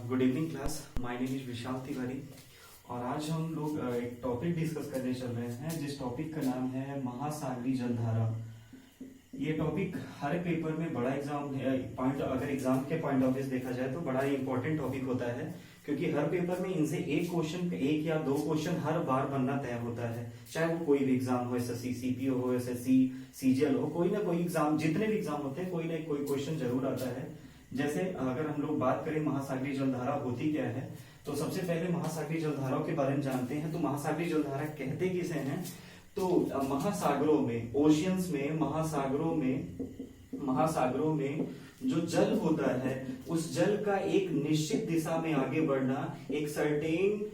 Good evening class. My name is Vishal Tiwari और आज हम लोग एक टॉपिक डिस्कस करने चल रहे हैं जिस टॉपिक का नाम है महासागरी जलधारा। ये टॉपिक हर पेपर में बड़ा एग्जाम पॉइंट, अगर एग्जाम के पॉइंट ऑफ व्यू से देखा जाए तो बड़ा ही इंपॉर्टेंट टॉपिक होता है, क्योंकि हर पेपर में इनसे एक क्वेश्चन, एक या दो क्वेश्चन हर बार बनना तय होता है। चाहे वो कोई भी एग्जाम हो, एसएससी, सीपीओ हो, एसएससी, सीजीएल हो, कोई ना कोई एग्जाम, जितने भी एग्जाम होते हैं कोई ना कोई क्वेश्चन जरूर आता है। जैसे अगर हम लोग बात करें महासागरी जलधारा होती क्या है, तो सबसे पहले महासागरी जलधाराओं के बारे में जानते हैं। तो महासागरी जलधारा कहते किसे हैं? तो महासागरों में, ओशियंस में, महासागरों में जो जल होता है उस जल का एक निश्चित दिशा में आगे बढ़ना, एक सर्टेन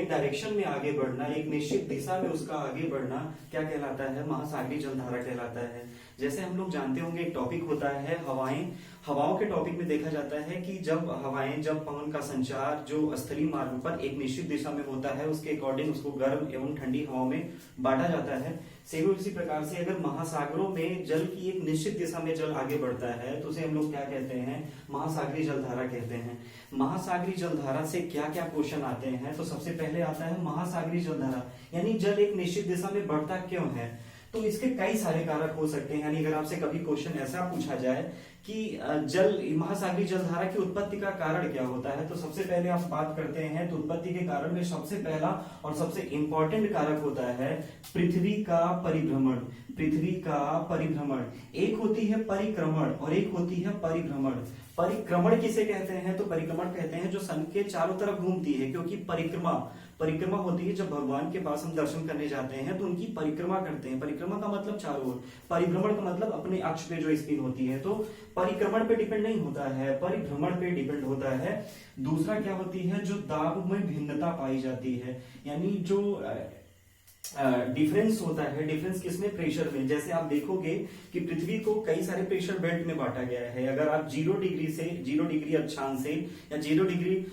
डायरेक्शन में आगे बढ़ना, एक निश्चित दिशा में उसका आगे बढ़ना क्या कहलाता है? महासागरी जलधारा कहलाता है। जैसे हम लोग जानते होंगे एक टॉपिक होता है हवाएं। हवाओं के टॉपिक में देखा जाता है कि जब पवन का संचार जो स्थलीय मार्ग पर एक निश्चित दिशा में होता है उसके अकॉर्डिंग उसको गर्म एवं ठंडी हवाओं में बांटा जाता है। सेम इसी प्रकार से अगर महासागरों में जल की एक निश्चित दिशा में जल आगे बढ़ता है तो उसे हम लोग क्या कहते हैं? महासागरी जलधारा कहते हैं। महासागरी जलधारा से क्या क्या क्वेश्चन आते हैं? तो सबसे पहले आता है महासागरी जलधारा यानी जल एक निश्चित दिशा में बढ़ता क्यों है? तो इसके कई सारे कारक हो सकते हैं। यानी अगर आपसे कभी क्वेश्चन ऐसा पूछा जाए कि महासागरी जलधारा की उत्पत्ति का कारण क्या होता है, तो सबसे पहले आप बात करते हैं तो उत्पत्ति के कारण में सबसे पहला और सबसे इंपॉर्टेंट कारक होता है पृथ्वी का परिभ्रमण। पृथ्वी का परिभ्रमण, एक होती है परिक्रमण और एक होती है परिभ्रमण। परिक्रमण किसे कहते हैं? तो परिक्रमण कहते हैं जो सन के चारों तरफ घूमती है, क्योंकि परिक्रमा होती है जब भगवान के पास हम दर्शन करने जाते हैं तो उनकी परिक्रमा करते हैं। परिक्रमा का मतलब चारों ओर, परिभ्रमण का मतलब अपने अक्ष पे जो स्पिन होती है। तो परिक्रमण पे डिपेंड नहीं होता है, परिभ्रमण पे डिपेंड होता है। दूसरा क्या होती है? जो दाब में भिन्नता पाई जाती है, यानी जो डिफरेंस होता है। डिफरेंस किसमें? प्रेशर में। जैसे आप देखोगे कि पृथ्वी को कई सारे प्रेशर बेल्ट में बांटा गया है। अगर आप 0 डिग्री अक्षांश से या 0 डिग्री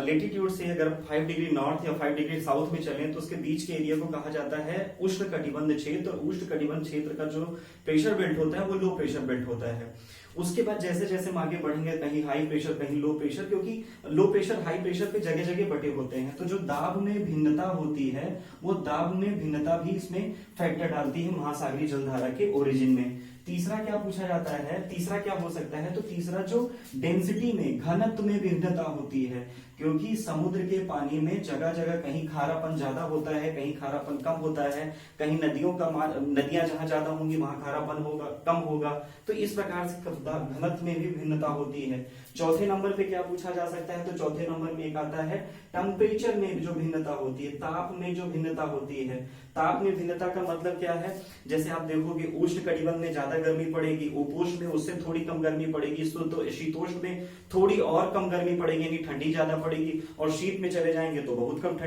लेटीट्यूड से अगर 5 डिग्री नॉर्थ या 5 डिग्री साउथ में चलें तो उसके बीच के एरिया को कहा जाता है उष्ण कटिबंध क्षेत्र। उष्ण कटिबंध क्षेत्र का जो प्रेशर बेल्ट होता है वो लो प्रेशर बेल्ट होता है। उसके बाद जैसे जैसे हम आगे बढ़ेंगे कहीं हाई प्रेशर कहीं लो प्रेशर, क्योंकि लो प्रेशर हाई प्रेशर पे जगह जगह बटे होते हैं। तो जो दाब में भिन्नता होती है वो दाब में भिन्नता भी इसमें फैक्टर डालती है महासागरी जलधारा के ओरिजिन में। तीसरा क्या पूछा जाता है? तीसरा क्या हो सकता है? तो तीसरा जो डेंसिटी में, घनत्व में भिन्नता होती है, क्योंकि समुद्र के पानी में जगह जगह कहीं खारापन ज्यादा होता है, कहीं खारापन कम होता है, कहीं नदियां जहां ज्यादा होंगी वहां खारापन होगा, कम होगा। तो इस प्रकार से घनत्व में भी भिन्नता होती है। चौथे नंबर पे क्या पूछा जा सकता है? तो चौथे नंबर में एक आता है टेम्परेचर में जो भिन्नता होती है, ताप में जो भिन्नता होती है। ताप में भिन्नता का मतलब क्या है? जैसे आप देखोगे उष्ण कटिबंध में ज्यादा गर्मी पड़ेगी, उपोष्ण में उससे थोड़ी कम गर्मी पड़ेगी, शीतोष्ण में थोड़ी और कम गर्मी पड़ेगी यानी ठंडी ज्यादा पड़ेगी, और शीत में चले जाएंगे तो बहुत कम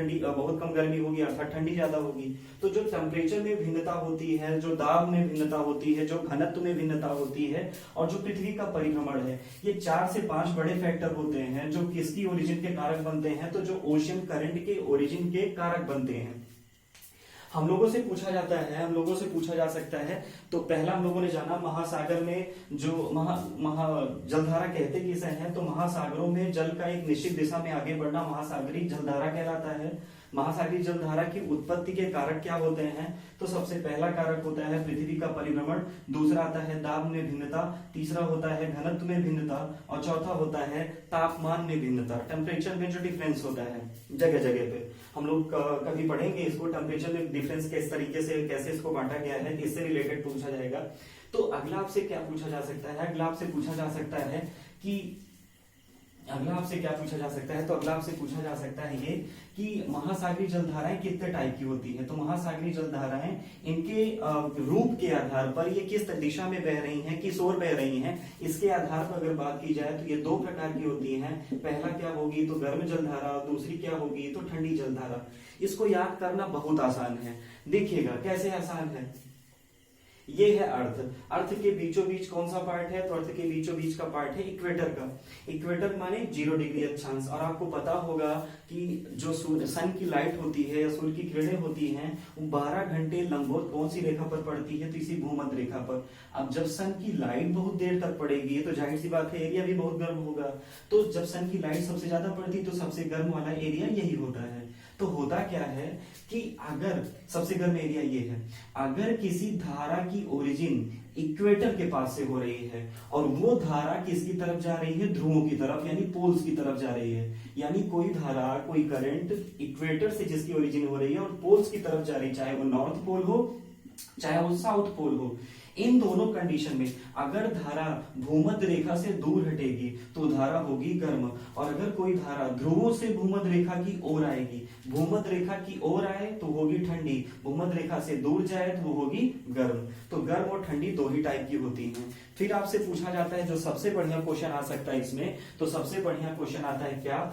गर्मी होगी अर्थात ठंडी ज्यादा होगी। तो जो टेम्परेचर में भिन्नता होती है, जो दाब में भिन्नता होती है, जो घनत्व में भिन्नता होती है और जो पृथ्वी का परिभ्रमण है, ये 4 से 5 बड़े फैक्टर होते हैं जो किसकी ओरिजिन के कारक बनते हैं? तो जो ओशियन करंट के ओरिजिन के कारक बनते हैं। हम लोगों से पूछा जा सकता है। तो पहला हम लोगों ने जाना महासागर में जो जलधारा कहते किसे हैं? तो महासागरों में जल का एक निश्चित दिशा में आगे बढ़ना महासागरी जलधारा कहलाता है। महासागरी जलधारा की उत्पत्ति के कारक क्या होते हैं? तो सबसे पहला कारक होता है पृथ्वी का परिभ्रमण, दूसरा आता है दाब में भिन्नता, तीसरा होता है घनत्व में भिन्नता और चौथा होता है तापमान में भिन्नता, टेम्परेचर में जो डिफरेंस होता है जगह जगह पे। हम लोग कभी पढ़ेंगे इसको, टेम्परेचर में डिफरेंस किस तरीके से, कैसे इसको बांटा गया है, इससे रिलेटेड पूछा जाएगा। तो अगला आपसे क्या पूछा जा सकता है? अगला आपसे पूछा जा सकता है तो अगला आपसे पूछा जा सकता है ये कि महासागरी जलधाराएं कितने टाइप की होती है। तो महासागरी जलधाराएं इनके रूप के आधार पर ये किस दिशा में बह रही हैं, किस ओर बह रही हैं, इसके आधार पर अगर बात की जाए तो ये 2 प्रकार की होती हैं। पहला क्या होगी? तो गर्म जलधारा, दूसरी क्या होगी? तो ठंडी जलधारा। इसको याद करना बहुत आसान है। देखिएगा कैसे आसान है। ये है अर्थ। अर्थ के बीचों बीच कौन सा पार्ट है? तो अर्थ के बीचों बीच का पार्ट है इक्वेटर का। इक्वेटर माने 0 डिग्री अक्षांश। और आपको पता होगा कि जो सन की लाइट होती है या सूर्य की किरणें होती हैं वो 12 घंटे लंबवत कौन सी रेखा पर पड़ती है? तो इसी भूमध्य रेखा पर। अब जब सन की लाइट बहुत देर तक पड़ेगी तो जाहिर सी बात है एरिया भी बहुत गर्म होगा। तो जब सन की लाइट सबसे ज्यादा पड़ती तो सबसे गर्म वाला एरिया यही होता है। तो होता क्या है कि अगर सबसे गर्म एरिया ये है, अगर किसी धारा की ओरिजिन इक्वेटर के पास से हो रही है और वो धारा किसकी तरफ जा रही है? ध्रुवों की तरफ, यानी पोल्स की तरफ जा रही है। यानी कोई धारा, कोई करंट इक्वेटर से जिसकी ओरिजिन हो रही है और पोल्स की तरफ जा रही है, चाहे वो नॉर्थ पोल हो चाहे वो साउथ पोल हो, इन दोनों कंडीशन में अगर धारा भूमध्य रेखा से दूर हटेगी तो धारा होगी गर्म। और अगर कोई धारा ध्रुवों से भूमध्य रेखा की ओर आएगी, भूमध्य रेखा की ओर आए तो होगी ठंडी, भूमध्य रेखा से दूर जाए तो वो होगी गर्म। तो गर्म और ठंडी दो ही टाइप की होती हैं। फिर आपसे पूछा जाता है जो सबसे बढ़िया क्वेश्चन आ सकता है इसमें, तो सबसे बढ़िया क्वेश्चन आता है क्या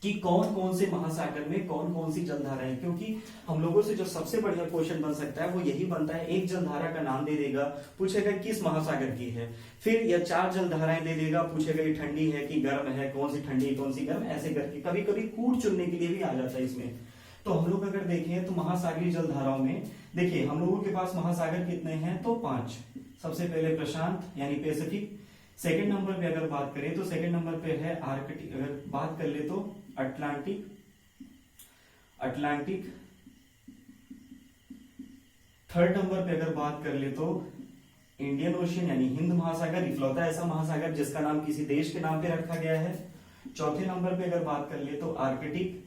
कि कौन कौन से महासागर में कौन कौन सी जलधाराएं हैं। क्योंकि हम लोगों से जो सबसे बढ़िया क्वेश्चन बन सकता है वो यही बनता है, एक जलधारा का नाम दे देगा, पूछेगा किस महासागर की है। फिर या 4 जलधाराएं दे देगा, पूछेगा ये ठंडी है कि गर्म है, कौन सी ठंडी कौन सी गर्म, ऐसे करके कभी कभी कूट चुनने के लिए भी आ जाता है इसमें। तो हम लोग अगर देखें तो महासागरीय जलधाराओं में देखिए हम लोगों के पास महासागर कितने हैं? तो 5। सबसे पहले प्रशांत यानी पैसिफिक। सेकंड नंबर पे अगर बात करें तो सेकंड नंबर पे है आर्कटिक। अगर बात कर ले तो अटलांटिक। थर्ड नंबर पे अगर बात कर ले तो इंडियन ओशियन यानी हिंद महासागर, इकलौता ऐसा महासागर जिसका नाम किसी देश के नाम पे रखा गया है। चौथे नंबर पे अगर बात कर ले तो आर्कटिक।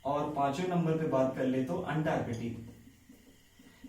और 5वें नंबर पे बात कर ले तो अंटार्कटिक।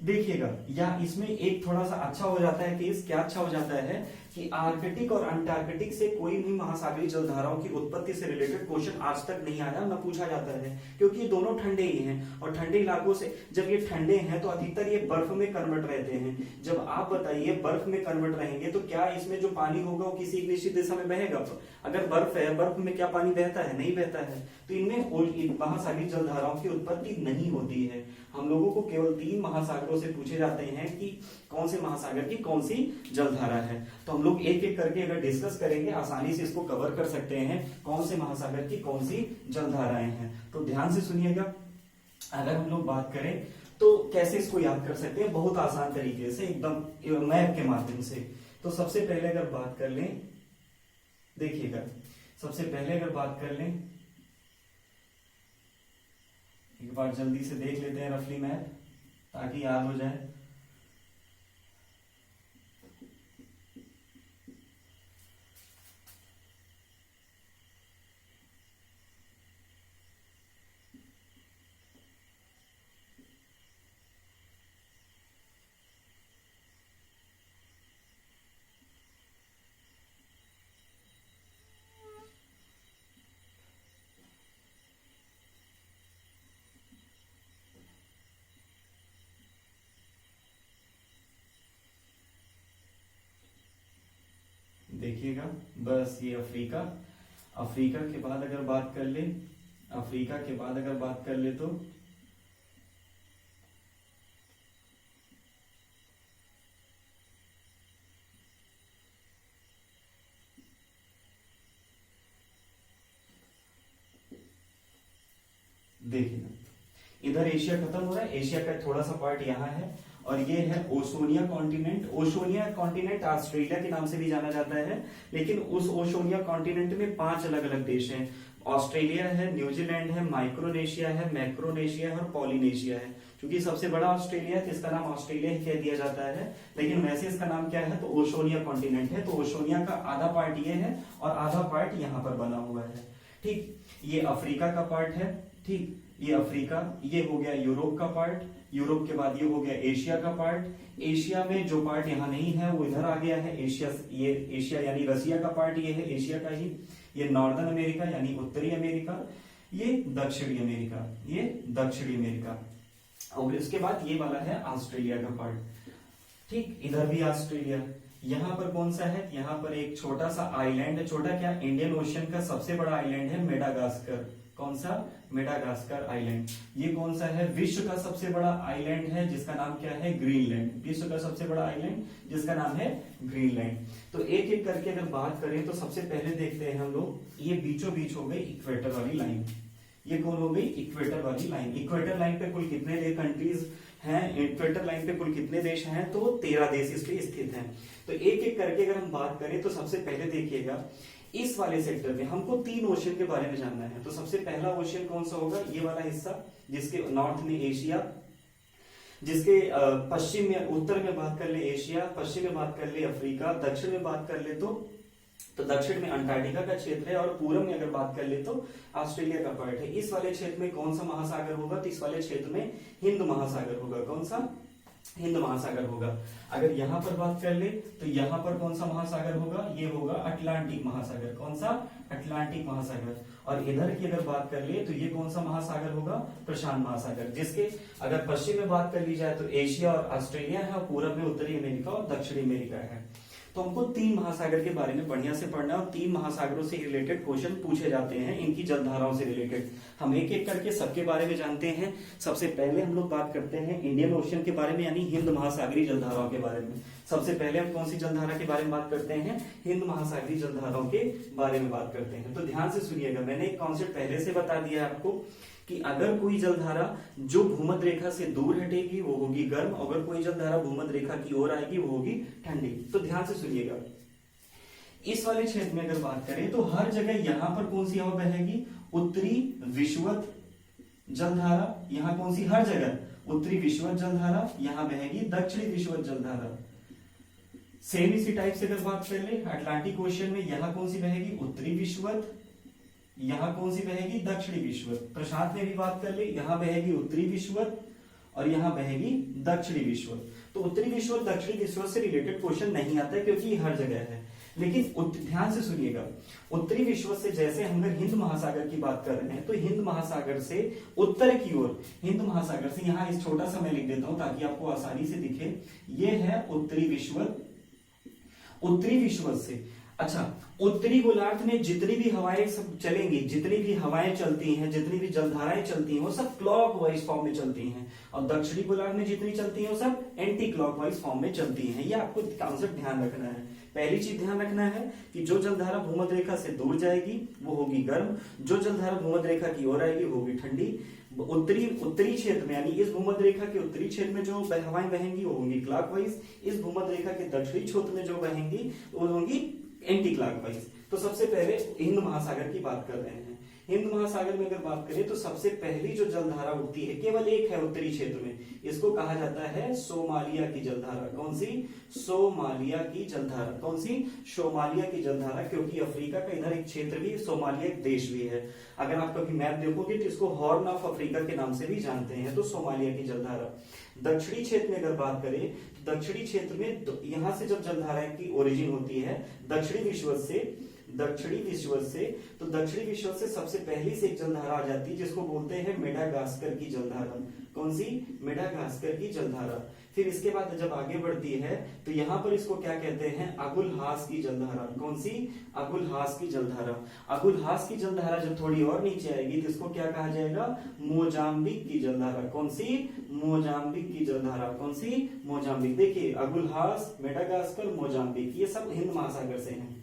देखिएगा या इसमें एक थोड़ा सा अच्छा हो जाता है केस, क्या अच्छा हो जाता है कि आर्कटिक और अंटार्कटिक से कोई भी महासागरीय जलधाराओं की उत्पत्ति से रिलेटेड क्वेश्चन आज तक नहीं आया, न पूछा जाता है, क्योंकि ये दोनों ठंडे ही हैं। और ठंडे इलाकों से जब ये ठंडे हैं तो अधिकतर ये बर्फ में कन्वर्ट रहते हैं। जब आप बताइए बर्फ में कन्वर्ट रहेंगे तो क्या इसमें जो पानी होगा वो किसी एक निश्चित दिशा में बहेगा? अगर बर्फ है, बर्फ में क्या पानी बहता है? नहीं बहता है। तो इनमें महासागरीय जलधाराओं की उत्पत्ति नहीं होती है। हम लोगों को केवल 3 महासागरों से पूछे जाते हैं कि कौन से महासागर की कौन सी जलधारा है। तो हम लोग एक एक करके अगर डिस्कस करेंगे आसानी से इसको कवर कर सकते हैं, कौन से महासागर की कौन सी जलधाराएं हैं। तो ध्यान से सुनिएगा। अगर हम लोग बात करें तो कैसे इसको याद कर सकते हैं? बहुत आसान तरीके से, एकदम मैप के माध्यम से। तो सबसे पहले अगर बात कर लें, देखिएगा सबसे पहले अगर बात कर लें, एक बार जल्दी से देख लेते हैं रफली मैप ताकि याद हो जाए। देखिएगा बस ये अफ्रीका। अफ्रीका के बाद अगर बात कर ले, अफ्रीका के बाद अगर बात कर ले तो देखिएगा इधर एशिया खत्म हो रहा है, एशिया का थोड़ा सा पार्ट यहाँ है और ये है ओशोनिया कॉन्टिनेंट। ओशोनिया कॉन्टिनेंट ऑस्ट्रेलिया के नाम से भी जाना जाता है, लेकिन उस ओशोनिया कॉन्टिनेंट में 5 अलग अलग देश हैं। ऑस्ट्रेलिया है, न्यूजीलैंड है, माइक्रोनेशिया है, मैक्रोनेशिया है और पॉलिनेशिया है। क्योंकि सबसे बड़ा ऑस्ट्रेलिया है, इसका नाम ऑस्ट्रेलिया ही कह दिया जाता है, लेकिन वैसे इसका नाम क्या है? तो ओशोनिया कॉन्टिनेंट है। तो ओशोनिया का आधा पार्ट ये है और आधा पार्ट यहाँ पर बना हुआ है। ठीक, ये अफ्रीका का पार्ट है। ठीक, ये अफ्रीका, ये हो गया यूरोप का पार्ट, यूरोप के बाद ये हो गया एशिया का पार्ट। एशिया में जो पार्ट यहाँ नहीं है वो इधर आ गया है, एशिया। ये एशिया यानी रसिया का पार्ट ये है एशिया का ही। ये नॉर्दर्न अमेरिका यानी उत्तरी अमेरिका, ये दक्षिणी अमेरिका, ये दक्षिणी अमेरिका। और इसके बाद ये वाला है ऑस्ट्रेलिया का पार्ट। ठीक, इधर भी ऑस्ट्रेलिया। यहाँ पर कौन सा है? यहाँ पर एक छोटा सा आइलैंड है, छोटा क्या, इंडियन ओशियन का सबसे बड़ा आइलैंड है मेडागास्कर। कौन सा? Madagascar island. ये कौन सा है? विश्व का सबसे बड़ा आइलैंड है जिसका नाम क्या है? ग्रीनलैंड। विश्व का सबसे बड़ा आइलैंड जिसका नाम है ग्रीनलैंड। तो एक एक करके अगर बात करें तो सबसे पहले देखते हैं हम लोग, ये बीचों बीच हो गई इक्वेटर वाली लाइन। ये कौन हो गई? इक्वेटर वाली लाइन। इक्वेटर लाइन पे कुल कितने कंट्रीज हैं? इक्वेटर लाइन पे कुल कितने देश हैं? तो 13 देश इस पे स्थित हैं। तो एक एक करके अगर हम बात करें तो सबसे पहले देखिएगा, इस वाले सेक्टर में हमको 3 ओशन के बारे में जानना है। तो सबसे पहला ओशन कौन सा होगा? ये वाला हिस्सा जिसके नॉर्थ में एशिया, जिसके पश्चिम में, उत्तर में बात कर ले एशिया, पश्चिम में बात कर ले अफ्रीका, दक्षिण में बात कर ले तो दक्षिण में अंटार्कटिका का क्षेत्र है, और पूर्व में अगर बात कर ले तो ऑस्ट्रेलिया का पार्ट है। इस वाले क्षेत्र में कौन सा महासागर होगा? तो इस वाले क्षेत्र में हिंद महासागर होगा। कौन सा? हिंद महासागर होगा। अगर यहां पर बात कर ले तो यहां पर कौन सा महासागर होगा? ये होगा अटलांटिक महासागर। कौन सा? अटलांटिक महासागर। और इधर की अगर बात कर ले तो ये कौन सा महासागर होगा? प्रशांत महासागर। जिसके अगर पश्चिम में बात कर ली जाए तो एशिया और ऑस्ट्रेलिया है, और पूरब में उत्तरी अमेरिका और दक्षिणी अमेरिका है। तो हमको 3 महासागर के बारे में बढ़िया से पढ़ना है, और 3 महासागरों से रिलेटेड क्वेश्चन पूछे जाते हैं, इनकी जलधाराओं से रिलेटेड। हम एक एक करके सबके बारे में जानते हैं। सबसे पहले हम लोग बात करते हैं इंडियन ओशियन के बारे में, यानी हिंद महासागरीय जलधाराओं के बारे में। सबसे पहले हम कौन सी जलधारा के बारे में बात करते हैं? हिंद महासागरीय जलधाराओं के बारे में बात करते हैं। तो ध्यान से सुनिएगा, मैंने एक कॉन्सेप्ट पहले से बता दिया है आपको कि अगर कोई जलधारा जो भूमध्य रेखा से दूर हटेगी वो होगी गर्म, अगर कोई जलधारा भूमध्य रेखा की ओर आएगी वो होगी ठंडी। तो ध्यान से सुनिएगा, इस वाले क्षेत्र में अगर बात करें तो हर जगह यहां पर कौन सी हवा बहेगी? उत्तरी विषुवत जलधारा। यहां कौन सी? हर जगह उत्तरी विषुवत जलधारा यहां बहेगी, दक्षिणी विषुवत जलधारा। सेम इसी टाइप से अगर बात कर ले अटलांटिक ओशियन में, यहां कौन सी बहेगी? उत्तरी विषुवत। यहां कौन सी बहेगी? दक्षिणी विषुवत। प्रशांत में भी बात कर ले, यहां बहेगी उत्तरी विषुवत और यहां बहेगी दक्षिणी विषुवत। तो उत्तरी विषुवत दक्षिणी विषुवत से रिलेटेड क्वेश्चन नहीं आता है क्योंकि ये हर जगह है। लेकिन ध्यान से सुनिएगा, उत्तरी विषुवत से जैसे हम अगर हिंद महासागर की बात कर रहे हैं तो हिंद महासागर से उत्तर की ओर, हिंद महासागर से, यहां इस छोटा सा मैं लिख देता हूं ताकि आपको आसानी से दिखे, ये है उत्तरी विषुवत। उत्तरी विषुवत से, अच्छा, उत्तरी गोलार्ध में जितनी भी हवाएं सब चलेंगी, जितनी भी हवाएं चलती हैं, जितनी भी जलधाराएं चलती हैं वो सब क्लॉकवाइज फॉर्म में चलती हैं, और दक्षिणी गोलार्ध में जितनी चलती हैं वो सब एंटी क्लॉकवाइज फॉर्म में चलती हैं। ये आपको कॉन्सेप्ट ध्यान रखना है। पहली चीज ध्यान रखना है कि जो जलधारा भूमध्य रेखा से दूर जाएगी वो होगी गर्म, जो जलधारा भूमध्य रेखा की ओर आएगी वो होगी ठंडी। उत्तरी क्षेत्र में, यानी इस भूमध्य रेखा के उत्तरी क्षेत्र में जो हवाएं बहेंगी वो होंगी क्लॉकवाइज, इस भूमध्य रेखा के दक्षिणी क्षेत्र में जो बहेंगी वो होंगी एंटी क्लॉकवाइज। तो सबसे पहले हिंद महासागर की बात कर रहे हैं। हिंद महासागर में अगर बात करें तो सबसे पहली जो जलधारा उठती है, केवल एक है उत्तरी क्षेत्र में, इसको कहा जाता है सोमालिया की जलधारा। कौन सी? सोमालिया की जलधारा। कौन सी? सोमालिया की जलधारा, क्योंकि अफ्रीका का इधर एक क्षेत्र भी, सोमालिया एक देश भी है। अगर आप कभी मैप देखोगे तो इसको हॉर्न ऑफ अफ्रीका के नाम से भी जानते हैं। तो सोमालिया की जलधारा। दक्षिणी क्षेत्र में अगर बात करें तो दक्षिणी क्षेत्र में यहां से जब जलधारा की ओरिजिन होती है दक्षिणी विषुवत से, तो दक्षिणी विषुवत से सबसे पहली से एक जलधारा आ जाती है जिसको बोलते हैं मेडागास्कर की जलधारा। कौन सी? मेडागास्कर की जलधारा। फिर इसके बाद जब आगे बढ़ती है तो यहाँ पर इसको क्या कहते हैं? अगुलहास की जलधारा। कौन सी? अगुलहास की जलधारा। अगुलहास की जलधारा जब थोड़ी और नीचे आएगी तो इसको क्या कहा जाएगा? मोजाम्बिक की जलधारा। कौन सी? मोजाम्बिक की जलधारा। कौन सी? मोजाम्बिक। देखिए, अगुलहास, मेडागास्कर, मोजाम्बिक, ये सब हिंद महासागर से हैं।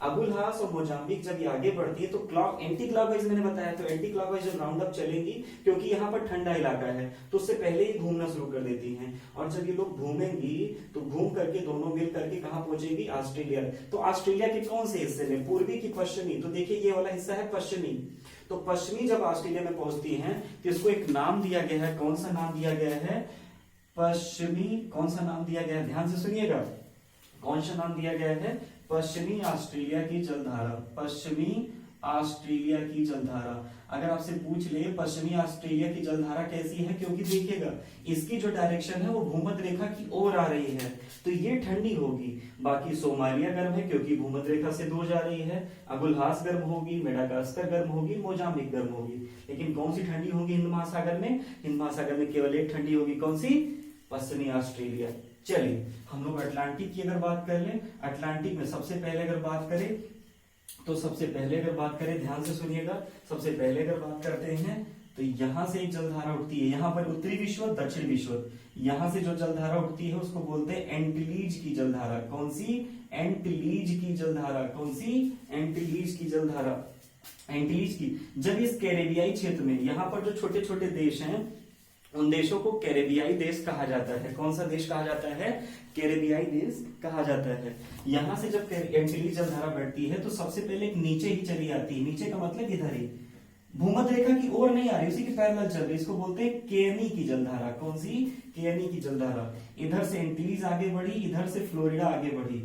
अबुलहास और मोजाम्बिक जब ये आगे बढ़ती है तो एंटी क्लॉकवाइज मैंने बताया, तो एंटी क्लॉकवाइज जब राउंड अप चलेंगी, क्योंकि यहाँ पर ठंडा इलाका है तो उससे पहले ही घूमना शुरू कर देती हैं, और जब ये लोग घूमेंगी तो घूम करके दोनों मिल करके कहाँ पहुंचेंगी? ऑस्ट्रेलिया। तो ऑस्ट्रेलिया के कौन से हिस्से में? पूर्वी की पश्चिमी? तो देखिए ये वाला हिस्सा है पश्चिमी। तो पश्चिमी जब ऑस्ट्रेलिया में पहुंचती है तो इसको एक नाम दिया गया है। कौन सा नाम दिया गया है? पश्चिमी। कौन सा नाम दिया गया है? ध्यान से सुनिएगा, कौन सा नाम दिया गया है? पश्चिमी ऑस्ट्रेलिया की जलधारा। पश्चिमी ऑस्ट्रेलिया की जलधारा। अगर आपसे पूछ ले पश्चिमी ऑस्ट्रेलिया की जलधारा कैसी है, क्योंकि देखिएगा इसकी जो डायरेक्शन है वो भूमध्य रेखा की ओर आ रही है तो ये ठंडी होगी। बाकी सोमालिया गर्म है क्योंकि भूमध्य रेखा से दूर जा रही है, अगुलहास गर्म होगी, मेडागास्कर गर्म होगी, मोजाम्बिक गर्म होगी। लेकिन कौन सी ठंडी होगी हिंद महासागर में? हिंद महासागर में केवल एक ठंडी होगी। कौन सी? पश्चिमी ऑस्ट्रेलिया। चलिए हम लोग अटलांटिक की अगर बात कर लें, अटलांटिक में सबसे पहले अगर बात करें तो सबसे पहले अगर बात करें, ध्यान से सुनिएगा, सबसे पहले अगर बात करते हैं तो यहां से एक जलधारा उठती है, यहां पर उत्तरी विषुवत दक्षिण विषुवत, यहां से जो जलधारा उठती है उसको बोलते हैं एंटिलीज की जलधारा। कौन सी? एंटिलीज की जलधारा। कौन सी? एंटिलीज की जलधारा। एंटिलीज की, जब इस कैरेबियाई क्षेत्र में, यहां पर जो छोटे छोटे देश हैं उन देशों को कैरेबियाई देश कहा जाता है। कौन सा देश कहा जाता है? कैरेबियाई देश कहा जाता है। यहां से जब एंटिलीज जलधारा बढ़ती है तो सबसे पहले एक नीचे ही चली आती है, नीचे का मतलब इधर ही, भूमध्य रेखा की ओर नहीं आ रही, उसी के पैरेलल चल रही, इसको बोलते हैं केनी की जलधारा। कौन सी? केनी की जलधारा। इधर से एंटिलीज आगे बढ़ी, इधर से फ्लोरिडा आगे बढ़ी,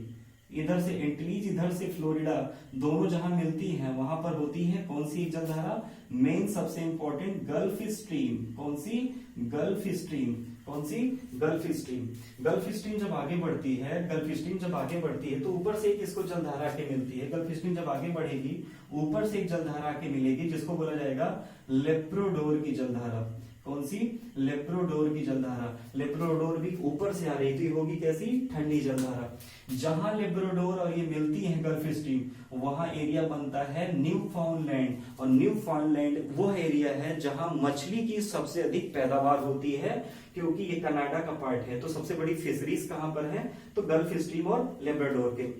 इधर से एंटिलीज, इधर से फ्लोरिडा, दोनों जहां मिलती हैं वहां पर होती है कौन सी जलधारा? मेन सबसे इंपॉर्टेंट गल्फ स्ट्रीम। कौन सी? Gulf stream. कौन सी? Gulf stream. गल्फ स्ट्रीम जब आगे बढ़ती है, गल्फ स्ट्रीम जब आगे बढ़ती है तो ऊपर से एक इसको जलधारा के मिलती है। गल्फ स्ट्रीम जब आगे बढ़ेगी ऊपर से एक जलधारा के मिलेगी जिसको बोला जाएगा लेब्राडोर की जलधारा। कौन सी? लेब्राडोर की जलधारा। लेब्राडोर भी ऊपर से आ रही थी, होगी कैसी? ठंडी जलधारा। जहां लेब्राडोर और ये मिलती है गल्फ स्ट्रीम, वहां एरिया बनता है न्यू फाउंडलैंड, और न्यू फाउंडलैंड वो एरिया है जहां मछली की सबसे अधिक पैदावार होती है, क्योंकि ये कनाडा का पार्ट है। तो सबसे बड़ी फिशरीज कहां पर है? तो गल्फ स्ट्रीम और लेब्राडोर के।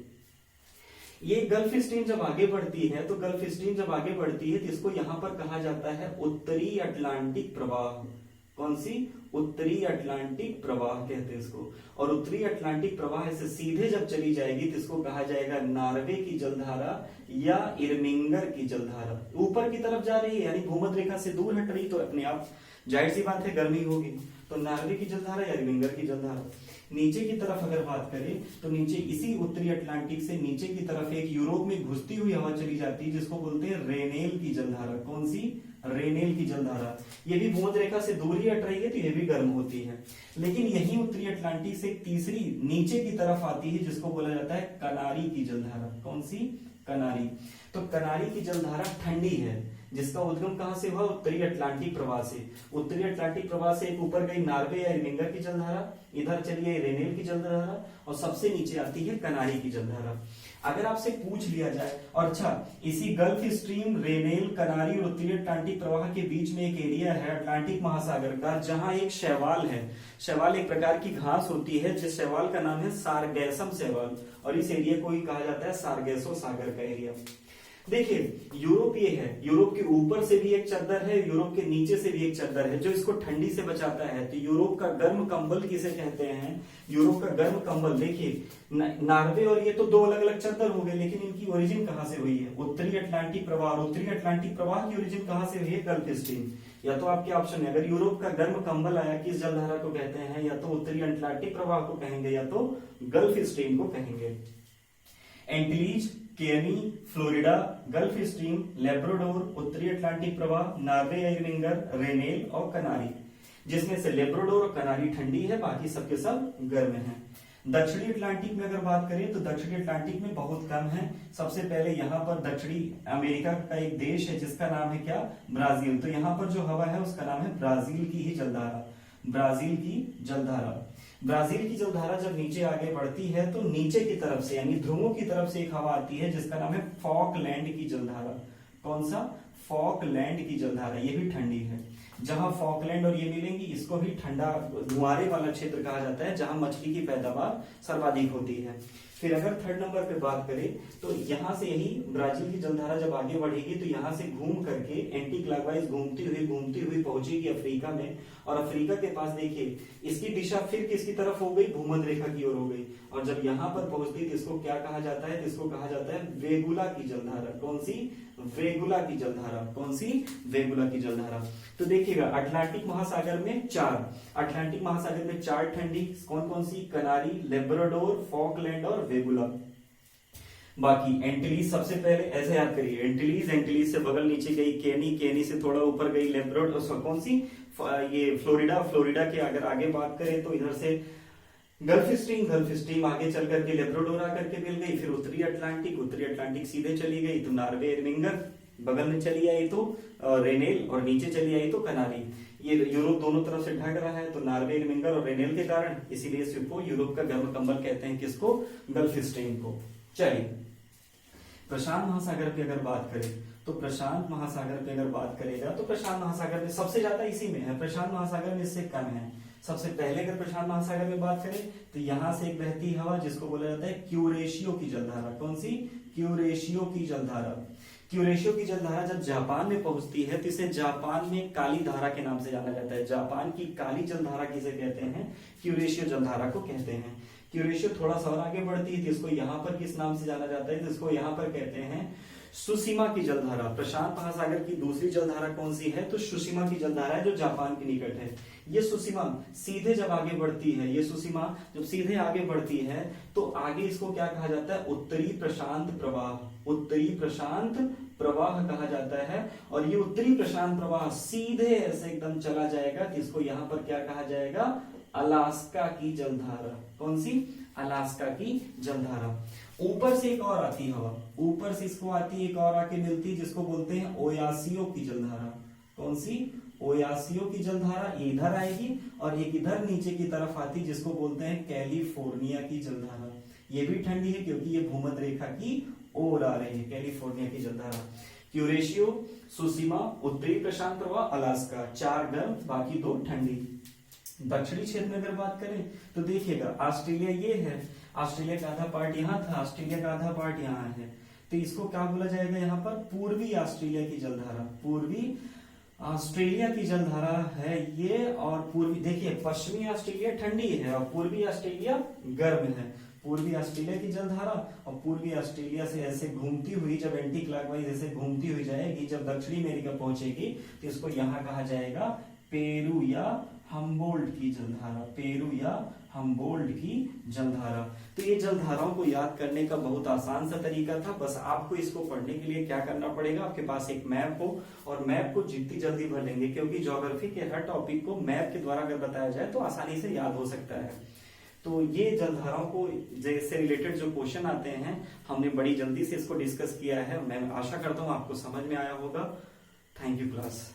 ये गल्फ स्ट्रीम जब आगे बढ़ती है, तो गल्फ स्ट्रीम जब आगे बढ़ती है तो इसको यहां पर कहा जाता है उत्तरी अटलांटिक प्रवाह। कौन सी? उत्तरी अटलांटिक प्रवाह कहते हैं इसको। और उत्तरी अटलांटिक प्रवाह से सीधे जब चली जाएगी तो इसको कहा जाएगा नॉर्वे की जलधारा या इरमिंगर की जलधारा। ऊपर की तरफ जा रही है यानी भूमध्य रेखा से दूर हट रही, तो अपने आप जाहिर सी बात है गर्मी होगी, तो नॉर्वे की जलधारा या इरमिंगर की जलधारा। नीचे की तरफ अगर बात करें तो नीचे इसी उत्तरी अटलांटिक से नीचे की तरफ एक यूरोप में घुसती हुई हवा चली जाती है जिसको बोलते हैं रेनेल की जलधारा। कौन सी? रेनेल की जलधारा। ये भी भूमध्य रेखा से दूर ही हट रही है तो ये भी गर्म होती है। लेकिन यही उत्तरी अटलांटिक से तीसरी नीचे की तरफ आती है जिसको बोला जाता है कनारी की जलधारा। कौन सी? कनारी। तो कनारी की जलधारा ठंडी है, जिसका उद्गम कहां से हुआ? उत्तरी अटलांटिक प्रवाह से। उत्तरी अटलांटिक प्रवाह से एक ऊपर गई नॉर्वे या इरमिंगर की जलधारा, इधर चली आई रेनेल की जलधारा, और सबसे नीचे आती है कनारी की जलधारा। अगर आपसे पूछ लिया जाए, और अच्छा इसी गल्फ स्ट्रीम, रेनेल, कनारी और उत्तरी अटलांटिक प्रवाह के बीच में एक एरिया है अटलांटिक महासागर का, जहां एक शैवाल है। शैवाल एक प्रकार की घास होती है, जिस शैवाल का नाम है सारगैसम शैवाल, और इस एरिया को ही कहा जाता है सारगैसो सागर का एरिया। देखिए यूरोप ये है, यूरोप के ऊपर से भी एक चादर है, यूरोप के नीचे से भी एक चादर है जो इसको ठंडी से बचाता है। तो यूरोप का गर्म कंबल किसे कहते हैं? यूरोप का गर्म कंबल। देखिए नॉर्वे और ये तो दो अलग अलग चादर हो गए, लेकिन इनकी ओरिजिन कहां से हुई है? उत्तरी अटलांटिक प्रवाह। और उत्तरी अटलांटिक प्रवाह की ओरिजिन कहां से हुई है? Gulf stream. या तो आपके ऑप्शन है, अगर यूरोप का गर्म कंबल आया किस जलधारा को कहते हैं? या तो उत्तरी अटलांटिक प्रवाह को कहेंगे या तो गल्फ स्ट्रीम को कहेंगे। एंटिलीज, केनी, फ्लोरिडा, गल्फ स्ट्रीम, लेब्राडोर, उत्तरी अटलांटिक प्रवाह, नॉर्वे या इरमिंगर, रेनेल और कनारी, जिसमें से लेब्राडोर और कनारी ठंडी है, बाकी सबके सब गर्म हैं। दक्षिणी अटलांटिक में अगर बात करें तो दक्षिणी अटलांटिक में बहुत कम है। सबसे पहले यहाँ पर दक्षिणी अमेरिका का एक देश है जिसका नाम है क्या? ब्राजील। तो यहाँ पर जो हवा है उसका नाम है ब्राजील की ही जलधारा। ब्राजील की जलधारा। ब्राजील की जलधारा जब नीचे आगे बढ़ती है तो नीचे की तरफ से यानी ध्रुवों की तरफ से एक हवा आती है जिसका नाम है फॉकलैंड की जलधारा। कौन सा? फॉकलैंड की जलधारा। ये भी ठंडी है। जहां फॉकलैंड और ये मिलेंगी इसको भी ठंडा धुआरे वाला क्षेत्र कहा जाता है, जहां मछली की पैदावार सर्वाधिक होती है। फिर अगर थर्ड नंबर पे बात करें तो यहां से यही ब्राजील की जलधारा जब आगे बढ़ेगी तो यहां से घूम करके एंटी क्लॉकवाइज घूमती हुई पहुंचेगी अफ्रीका में, और अफ्रीका के पास देखिए इसकी दिशा फिर किसकी तरफ हो गई? भूमध्य रेखा की ओर हो गई। और जब यहां पर पहुंचती तो इसको क्या कहा जाता है? तो इसको कहा जाता है वेगुला की जलधारा। कौन सी? वेगुला की जलधारा। कौन सी? वेगुला की जलधारा। तो देखिएगा अटलांटिक महासागर में अटलांटिक महासागर में चार ठंडी, कौन कौन सी? कनारी, लेब्राडोर, फॉकलैंड और वेगुला। बाकी एंटिलीज सबसे पहले ऐसे याद करिए, एंटिलीज से बगल नीचे गई केनी से थोड़ा ऊपर गई लेब्राडोर, कौन सी? ये फ्लोरिडा के अगर आगे बात करें तो इधर से गल्फ स्ट्रीम आगे चल करके लेब्राडोर आकर के मिल गई। फिर उत्तरी अटलांटिक सीधे चली गई तो नॉर्वे, इरमिंगर, बगल में चली आई तो रेनेल, और नीचे चली आई तो कनारी। ये यूरोप दोनों तरफ से ढक रहा है तो नॉर्वे, इरमिंगर और रेनेल के कारण, इसीलिए इसको यूरोप का गर्म कंबल कहते हैं। किसको? गल्फ स्ट्रीम को। चलिए प्रशांत महासागर पे अगर बात करें तो प्रशांत महासागर पे अगर बात करेगा तो प्रशांत महासागर में सबसे ज्यादा इसी में है, प्रशांत महासागर में इससे कम है। सबसे पहले अगर प्रशांत महासागर में बात करें तो यहां से एक बहती हवा जिसको बोला जाता है क्यूरेशियो की जलधारा। कौन सी? क्यूरेशियो की जलधारा। क्यूरेशियो की जलधारा जब जापान में पहुंचती है तो इसे जापान में काली धारा के नाम से जाना जाता है। जापान की काली जलधारा किसे कहते हैं? क्यूरेशियो जलधारा को कहते हैं। क्यूरेशियो थोड़ा सा और आगे बढ़ती है तो इसको यहाँ पर किस नाम से जाना जाता है? तो इसको यहाँ पर कहते हैं सुसीमा की जलधारा। प्रशांत महासागर की दूसरी जलधारा कौन सी है? तो सुसीमा की जलधारा है जो जापान के निकट है। ये सुसीमा सीधे जब आगे बढ़ती है, ये सुसीमा जब सीधे आगे बढ़ती है तो आगे इसको क्या कहा जाता है? उत्तरी प्रशांत प्रवाह। उत्तरी प्रशांत प्रवाह कहा जाता है। और ये उत्तरी प्रशांत प्रवाह सीधे ऐसे एकदम चला जाएगा तो इसको यहाँ पर क्या कहा जाएगा? अलास्का की जलधारा। कौन सी? अलास्का की जलधारा। ऊपर से एक और आती हवा, ऊपर से इसको आती एक और आके मिलती जिसको बोलते हैं ओयासियो की जलधारा। कौन सी? ओयासियो की जलधारा इधर आएगी और एक इधर नीचे की तरफ आती जिसको बोलते हैं कैलिफोर्निया की जलधारा। ये भी ठंडी है क्योंकि ये भूमध्य रेखा की ओर आ रही है, कैलिफोर्निया की जलधारा। क्यूरेशियो, सुसीमा, उत्तरी प्रशांत प्रवाह, अलास्का, 4 गर्म बाकी 2 ठंडी। दक्षिणी क्षेत्र में अगर बात करें तो देखिएगा ऑस्ट्रेलिया ये है, ऑस्ट्रेलिया का आधा पार्ट यहाँ था, ऑस्ट्रेलिया का आधा पार्ट यहाँ है, तो इसको क्या बोला जाएगा? यहाँ पर पूर्वी ऑस्ट्रेलिया की जलधारा। पूर्वी ऑस्ट्रेलिया की जलधारा है ये। और पूर्वी देखिए पश्चिमी ऑस्ट्रेलिया ठंडी है और पूर्वी ऑस्ट्रेलिया गर्म है। पूर्वी ऑस्ट्रेलिया की जलधारा और पूर्वी ऑस्ट्रेलिया से ऐसे घूमती हुई जब एंटी क्लॉकवाइज ऐसे घूमती हुई जाएगी, जब दक्षिणी अमेरिका पहुंचेगी तो इसको यहाँ कहा जाएगा पेरू या हम्बोल्ट की जलधारा। पेरू या हम्बोल्ट की जलधारा। तो ये जलधाराओं को याद करने का बहुत आसान सा तरीका था। बस आपको इसको पढ़ने के लिए क्या करना पड़ेगा? आपके पास एक मैप हो और मैप को जितनी जल्दी भर लेंगे, क्योंकि ज्योग्राफी के हर टॉपिक को मैप के द्वारा अगर बताया जाए तो आसानी से याद हो सकता है। तो ये जलधाराओं को जैसे रिलेटेड जो क्वेश्चन आते हैं हमने बड़ी जल्दी से इसको डिस्कस किया है। मैं आशा करता हूँ आपको समझ में आया होगा। Thank you class.